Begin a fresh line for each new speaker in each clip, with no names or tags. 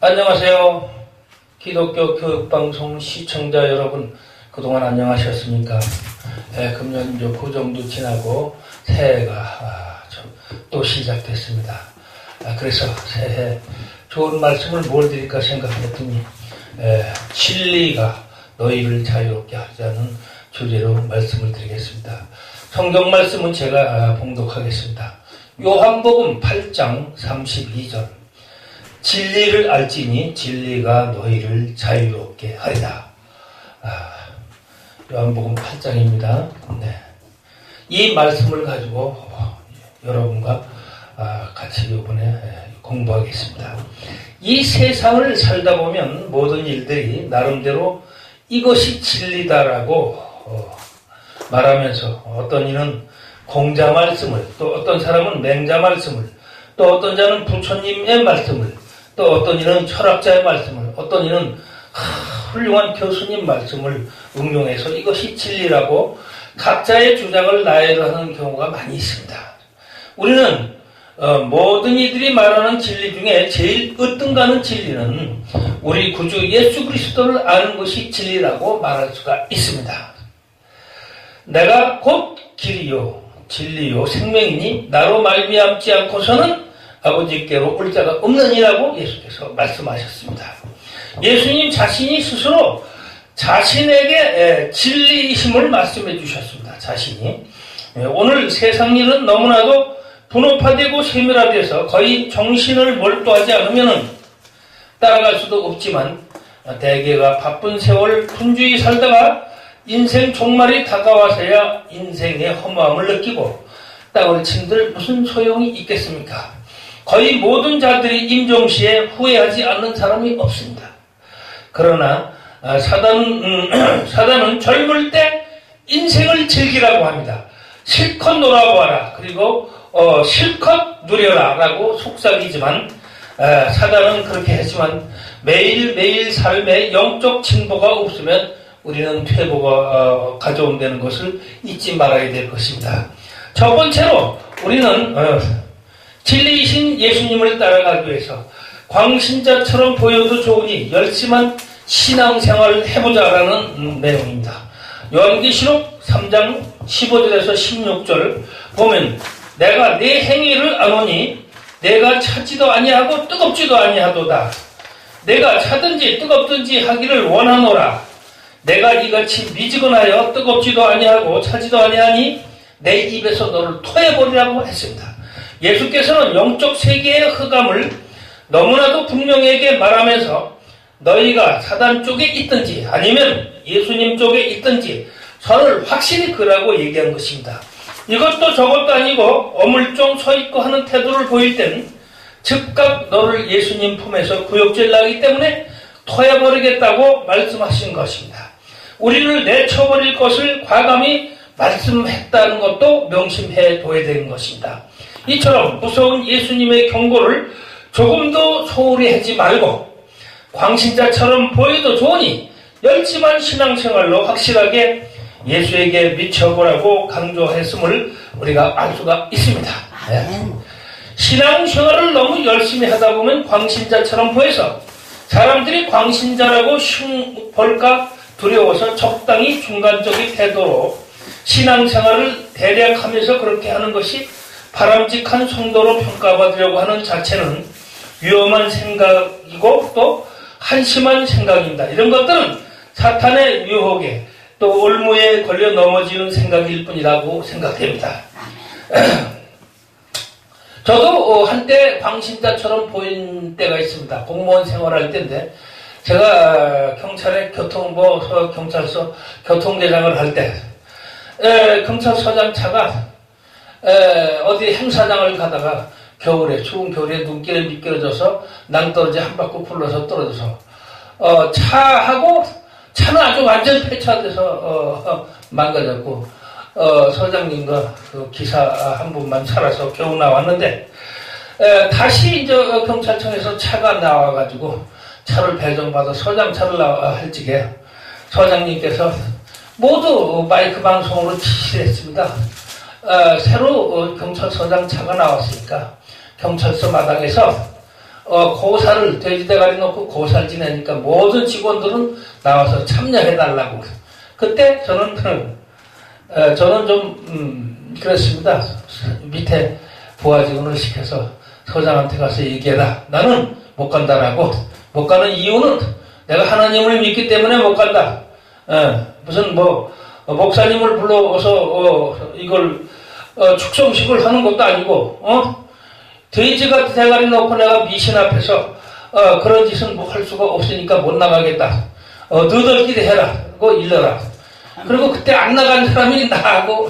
안녕하세요. 기독교 교육방송 시청자 여러분, 그동안 안녕하셨습니까? 금년 이제 그 정도 지나고 새해가 또 시작됐습니다. 그래서 새해 좋은 말씀을 뭘 드릴까 생각했더니 진리가 너희를 자유롭게 하자는 주제로 말씀을 드리겠습니다. 성경 말씀은 제가 봉독하겠습니다. 요한복음 8장 32절. 진리를 알지니 진리가 너희를 자유롭게 하리라. 요한복음 8장입니다. 네. 이 말씀을 가지고 여러분과 같이 이번에 공부하겠습니다. 이 세상을 살다 보면 모든 일들이 나름대로 이것이 진리다라고 말하면서 어떤 이는 공자 말씀을, 또 어떤 사람은 맹자 말씀을, 또 어떤 자는 부처님의 말씀을, 또 어떤 이는 철학자의 말씀을, 어떤 이는 훌륭한 교수님 말씀을 응용해서 이것이 진리라고 각자의 주장을 나열하는 경우가 많이 있습니다. 우리는 모든 이들이 말하는 진리 중에 제일 으뜸가는 진리는 우리 구주 예수 그리스도를 아는 것이 진리라고 말할 수가 있습니다. 내가 곧 길이요 진리요 생명이니 나로 말미암지 않고서는 아버지께로 올 자가 없느니라고 예수께서 말씀하셨습니다. 예수님 자신이 스스로 자신에게 진리이심을 말씀해 주셨습니다. 자신이. 오늘 세상 일은 너무나도 분업화되고 세밀화돼서 거의 정신을 몰두하지 않으면 따라갈 수도 없지만 대개가 바쁜 세월 분주히 살다가 인생 종말이 다가와서야 인생의 허무함을 느끼고 땅을 친들 무슨 소용이 있겠습니까? 거의 모든 자들이 임종시에 후회하지 않는 사람이 없습니다. 그러나 사단은 젊을 때 인생을 즐기라고 합니다. 실컷 놀아보아라. 그리고 실컷 누려라 라고 속삭이지만 사단은 그렇게 했지만 매일매일 삶에 영적 진보가 없으면 우리는 퇴보가 가져온다는 것을 잊지 말아야 될 것입니다. 첫 번째로 우리는 진리이신 예수님을 따라가기 위해서 광신자처럼 보여도 좋으니 열심한 신앙생활을 해보자라는 내용입니다. 요한계시록 3장 15절에서 16절 보면 내가 내 행위를 아노니 내가 차지도 아니하고 뜨겁지도 아니하도다. 내가 차든지 뜨겁든지 하기를 원하노라. 내가 이같이 미지근하여 뜨겁지도 아니하고 차지도 아니하니 내 입에서 너를 토해버리라고 했습니다. 예수께서는 영적 세계의 흑암을 너무나도 분명하게 말하면서 너희가 사단 쪽에 있든지 아니면 예수님 쪽에 있든지 선을 확실히 그라고 얘기한 것입니다. 이것도 저것도 아니고 어물쩡 서있고 하는 태도를 보일 땐 즉각 너를 예수님 품에서 구역질 나기 때문에 토해버리겠다고 말씀하신 것입니다. 우리를 내쳐버릴 것을 과감히 말씀했다는 것도 명심해 둬야 되는 것입니다. 이처럼 무서운 예수님의 경고를 조금도 소홀히 하지 말고 광신자처럼 보여도 좋으니 열심한 신앙생활로 확실하게 예수에게 미쳐보라고 강조했음을 우리가 알 수가 있습니다. 신앙생활을 너무 열심히 하다 보면 광신자처럼 보여서 사람들이 광신자라고 볼까 두려워서 적당히 중간적인 태도로 신앙생활을 대략 하면서 그렇게 하는 것이 바람직한 성도로 평가받으려고 하는 자체는 위험한 생각이고 또 한심한 생각입니다. 이런 것들은 사탄의 유혹에 또 올무에 걸려 넘어지는 생각일 뿐이라고 생각됩니다. 저도 한때 광신자처럼 보인 때가 있습니다. 공무원 생활할 때인데 제가 경찰의 경찰서 교통대장을 할 때 경찰서장 차가 어디 행사장을 가다가 추운 겨울에 눈길에 미끄러져서 낭떠러지 한 바퀴 굴러서 떨어져서 차는 아주 완전히 폐차돼서 망가졌고 서장님과 그 기사 한 분만 살아서 겨우 나왔는데 다시 이제 경찰청에서 차가 나와가지고 차를 배정받아 서장 차를 할 적에 서장님께서 모두 마이크 방송으로 지시를 했습니다. 새로 경찰서장 차가 나왔으니까 경찰서 마당에서 고사를 돼지대가리 놓고 고사를 지내니까 모든 직원들은 나와서 참여해달라고. 그때 저는 좀 그랬습니다. 밑에 부하 직원을 시켜서 서장한테 가서 얘기해라. 나는 못 간다라고. 못 가는 이유는 내가 하나님을 믿기 때문에 못 간다. 무슨 목사님을 불러서 이걸 축성식을 하는 것도 아니고 돼지가 대가리 놓고 내가 미신 앞에서 그런 짓은 할 수가 없으니까 못 나가겠다. 너희들끼리 해라. 그거 일러라. 그리고 그때 안 나간 사람이 나하고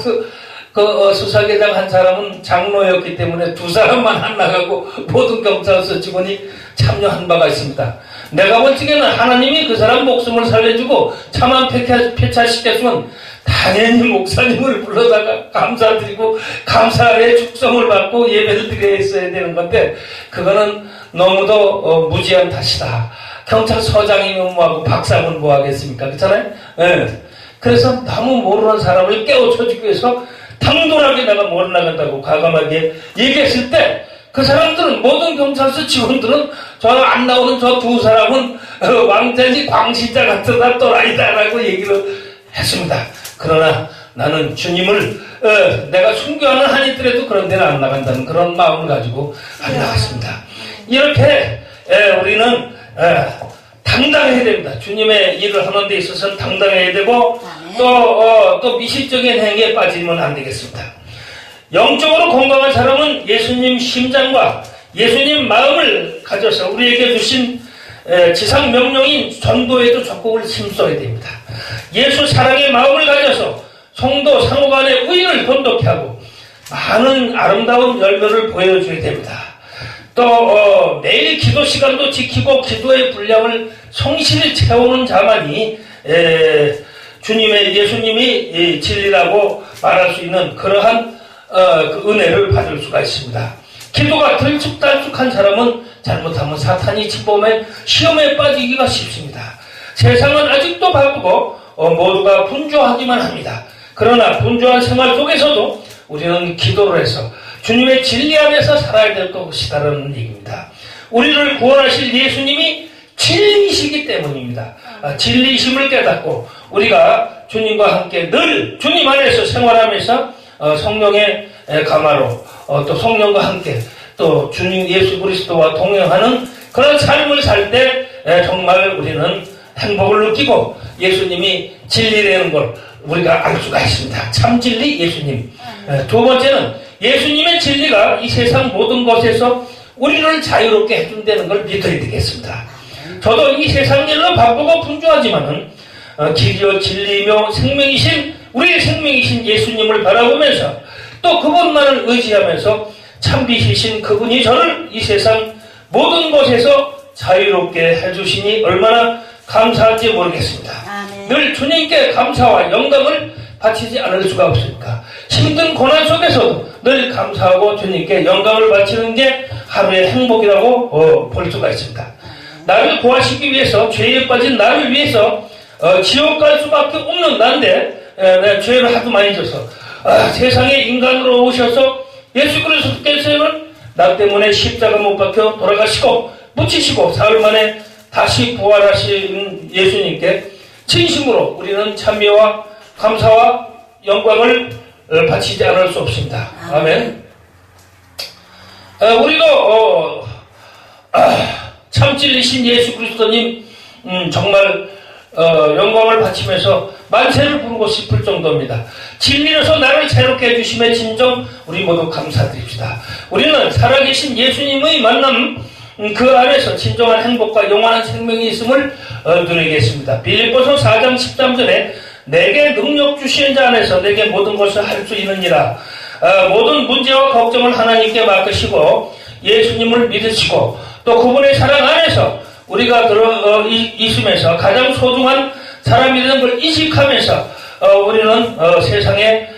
수사계장 한 사람은 장로였기 때문에 두 사람만 안 나가고 모든 경찰서 직원이 참여한 바가 있습니다. 내가 볼 적에는 하나님이 그 사람 목숨을 살려주고 차만 폐차시켰으면 당연히 목사님을 불러다가 감사드리고 감사의 축성을 받고 예배를 드려야 했어야 되는 건데 그거는 너무도 무지한 탓이다. 경찰서장이면 뭐하고 박사면 뭐하겠습니까? 그렇잖아요? 네. 그래서 너무 모르는 사람을 깨우쳐주기 위해서 당돌하게 내가 못 나간다고 과감하게 얘기했을 때 그 사람들은 모든 경찰서 직원들은 저 안 나오는 저 두 사람은 왕자지 광신자 같은 또라이다라고 얘기를 했습니다. 그러나 나는 주님을 내가 순교하는 한이 있더라도 그런 데는 안 나간다는 그런 마음을 가지고 안 나갔습니다. 이렇게 우리는 당당해야 됩니다. 주님의 일을 하는 데 있어서는 당당해야 되고 또 미식적인 행위에 빠지면 안 되겠습니다. 영적으로 건강한 사람은 예수님 심장과 예수님 마음을 가져서 우리에게 주신 지상 명령인 전도에도 적극을 힘써야 됩니다. 예수 사랑의 마음을 가져서 성도 상호간의 우애를 돈독히 하고 많은 아름다운 열매를 보여줘야 됩니다. 또 매일 기도 시간도 지키고 기도의 분량을 성실히 채우는 자만이 예수님이 진리라고 말할 수 있는 그러한 그 은혜를 받을 수가 있습니다. 기도가 들쑥달쑥한 사람은 잘못하면 사탄이 침범해 시험에 빠지기가 쉽습니다. 세상은 아직도 바쁘고 모두가 분주하기만 합니다. 그러나 분주한 생활 속에서도 우리는 기도를 해서 주님의 진리 안에서 살아야 될 것이다라는 얘기입니다. 우리를 구원하실 예수님이 진리이시기 때문입니다. 진리이심을 깨닫고 우리가 주님과 함께 늘 주님 안에서 생활하면서 성령의 감화로 또 성령과 함께 또 주님 예수 그리스도와 동행하는 그런 삶을 살 때 정말 우리는 행복을 느끼고 예수님이 진리라는 걸 우리가 알 수가 있습니다. 참 진리 예수님. 두 번째는 예수님의 진리가 이 세상 모든 것에서 우리를 자유롭게 해준다는 걸 믿어야 되겠습니다. 저도 이 세상 일로 바쁘고 분주하지만은 길이요 진리이며 생명이신 우리의 생명이신 예수님을 바라보면서 또 그분만을 의지하면서 참비시신 그분이 저를 이 세상 모든 것에서 자유롭게 해주시니 얼마나 감사한지 모르겠습니다. 늘 주님께 감사와 영광을 바치지 않을 수가 없습니까? 힘든 고난 속에서도 늘 감사하고 주님께 영광을 바치는 게 하루의 행복이라고 볼 수가 있습니다. 나를 구하시기 위해서 죄에 빠진 나를 위해서 지옥 갈 수밖에 없는 나인데 내가 죄를 하도 많이 져서 세상에 인간으로 오셔서 예수 그리스도께서는 나 때문에 십자가 못 박혀 돌아가시고 묻히시고 사흘 만에 다시 부활하신 예수님께 진심으로 우리는 찬미와 감사와 영광을 바치지 않을 수 없습니다. 아멘. 우리도 참 진리신 예수 그리스도님 정말 영광을 바치면서 만세를 부르고 싶을 정도입니다. 진리로서 나를 자유롭게 해주심에 진정 우리 모두 감사드립시다. 우리는 살아계신 예수님의 만남 그 안에서 진정한 행복과 영원한 생명이 있음을 누리겠습니다. 빌립보서 4장 13절에 내게 능력 주시는 자 안에서 내게 모든 것을 할 수 있느니라. 모든 문제와 걱정을 하나님께 맡기시고 예수님을 믿으시고 또 그분의 사랑 안에서 우리가 있으면서 가장 소중한 사람이 되는 걸 인식하면서 우리는 세상에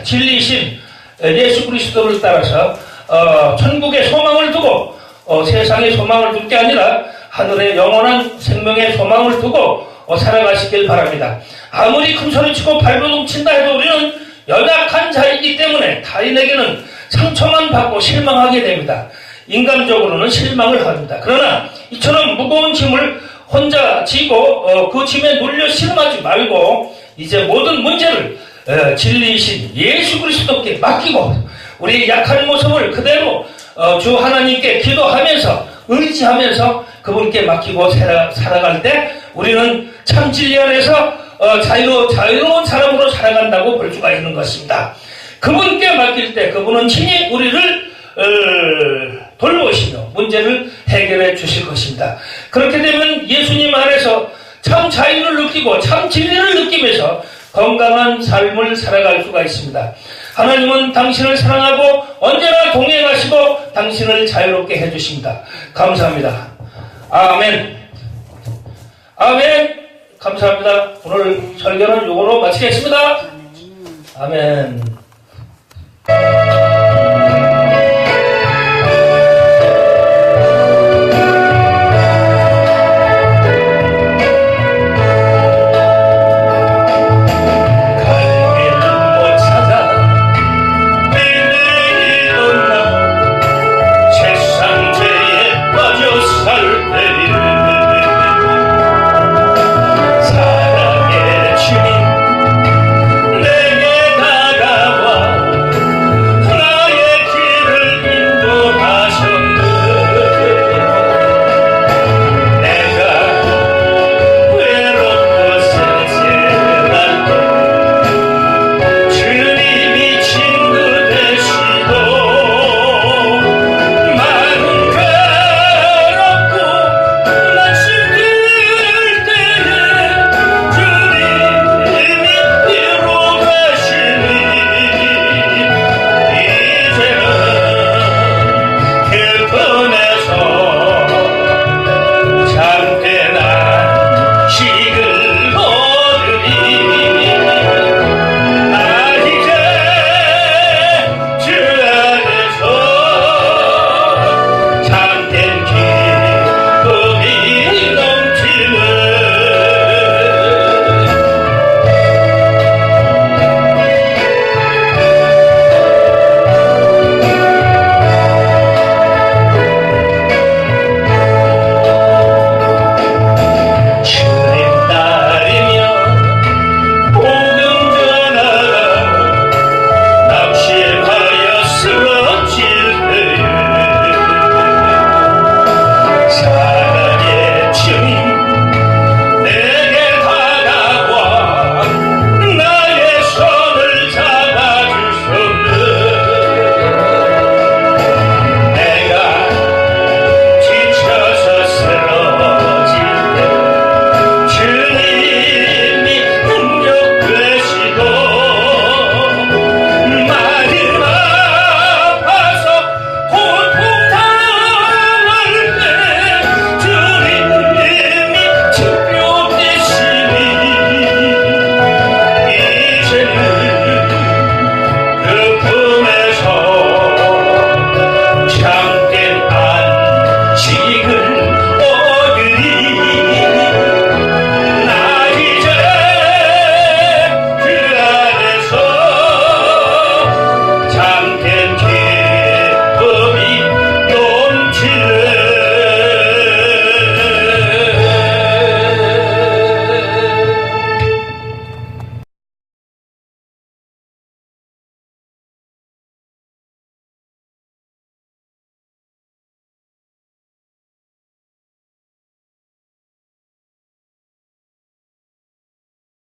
진리이신 예수 그리스도를 따라서 천국의 소망을 두고 세상의 소망을 둘 게 아니라 하늘의 영원한 생명의 소망을 두고 살아가시길 바랍니다. 아무리 큰 소리치고 발버둥 친다 해도 우리는 연약한 자이기 때문에 타인에게는 상처만 받고 실망하게 됩니다. 인간적으로는 실망을 합니다. 그러나 이처럼 무거운 짐을 혼자 지고 그 짐에 눌려 신음하지 말고 이제 모든 문제를 진리이신 예수 그리스도께 맡기고 우리 약한 모습을 그대로 주 하나님께 기도하면서 의지하면서 그분께 맡기고 살아갈 때 우리는 참 진리 안에서 자유로운 사람으로 살아간다고 볼 수가 있는 것입니다. 그분께 맡길 때 그분은 친히 우리를 돌보시며 문제를 해결해 주실 것입니다. 그렇게 되면 예수님 안에서 참 자유를 느끼고 참 진리를 느끼면서 건강한 삶을 살아갈 수가 있습니다. 하나님은 당신을 사랑하고 언제나 동행하시고 당신을 자유롭게 해주십니다. 감사합니다. 아멘. 아멘. 감사합니다. 오늘 설교는 요거로 마치겠습니다. 아멘.